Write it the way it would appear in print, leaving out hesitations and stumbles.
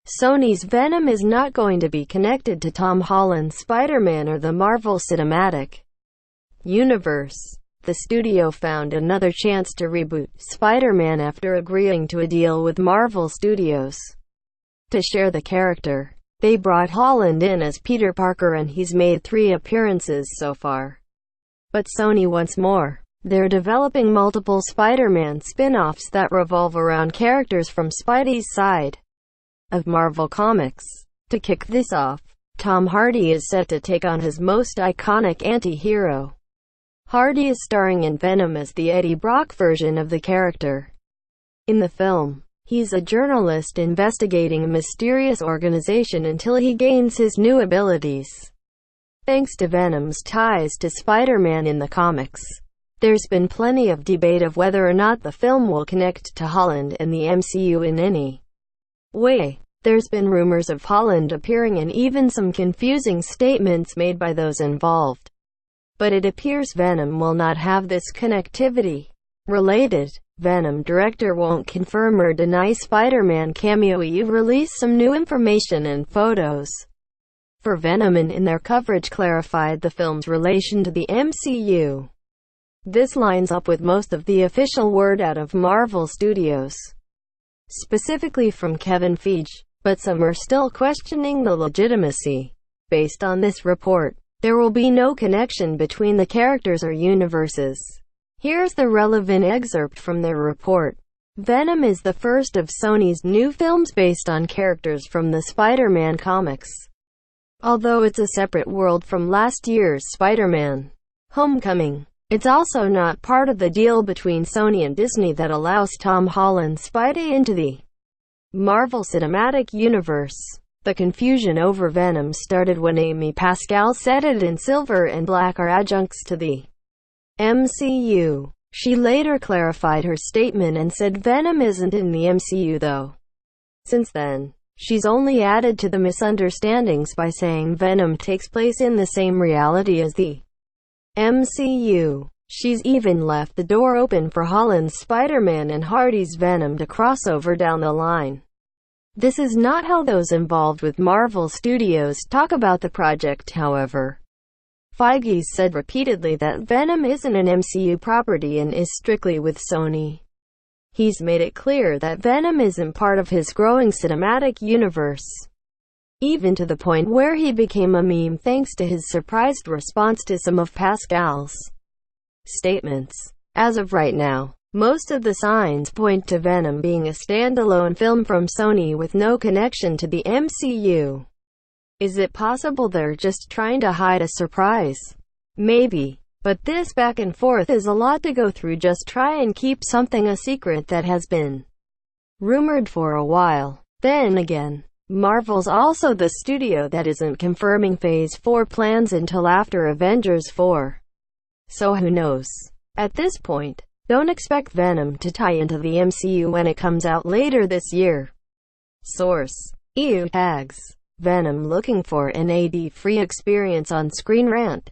Sony's Venom is not going to be connected to Tom Holland's Spider-Man or the Marvel Cinematic Universe. The studio found another chance to reboot Spider-Man after agreeing to a deal with Marvel Studios to share the character. They brought Holland in as Peter Parker and he's made 3 appearances so far. But Sony wants more. They're developing multiple Spider-Man spin-offs that revolve around characters from Spidey's side of Marvel Comics. To kick this off, Tom Hardy is set to take on his most iconic anti-hero. Hardy is starring in Venom as the Eddie Brock version of the character. In the film, he's a journalist investigating a mysterious organization until he gains his new abilities. Thanks to Venom's ties to Spider-Man in the comics, there's been plenty of debate of whether or not the film will connect to Holland and the MCU in any way. There's been rumors of Holland appearing and even some confusing statements made by those involved. But it appears Venom will not have this connectivity. Related, Venom Director Wont Confirm or Deny Spider-Man Cameo EW released some new information and photos for Venom and in their coverage clarified the film's relation to the MCU. This lines up with most of the official word out of Marvel Studios, specifically from Kevin Feige, but some are still questioning the legitimacy. Based on this report, there will be no connection between the characters or universes. Here's the relevant excerpt from their report. Venom is the first of Sony's new films based on characters from the Spider-Man comics. Although it's a separate world from last year's Spider-Man Homecoming, it's also not part of the deal between Sony and Disney that allows Tom Hollands Spidey into the Marvel Cinematic Universe. The confusion over Venom started when Amy Pascal said it and Silver and Black are adjuncts to the MCU. She later clarified her statement and said Venom isn't in the MCU though. Since then, she's only added to the misunderstandings by saying Venom takes place in the same reality as the MCU. She's even left the door open for Holland's Spider-Man and Hardy's Venom to cross over down the line. This is not how those involved with Marvel Studios talk about the project, however. Feiges said repeatedly that Venom isn't an MCU property and is strictly with Sony. He's made it clear that Venom isn't part of his growing cinematic universe, even to the point where he became a meme thanks to his surprised response to some of Pascal's statements. As of right now, most of the signs point to Venom being a standalone film from Sony with no connection to the MCU. Is it possible they're just trying to hide a surprise? Maybe. But this back and forth is a lot to go through. Just try and keep something a secret that has been rumored for a while. Then again, Marvel's also the studio that isn't confirming Phase 4 plans until after Avengers 4. So who knows? At this point, don't expect Venom to tie into the MCU when it comes out later this year. Source: EU tags. Venom looking for an ad-free experience on ScreenRant.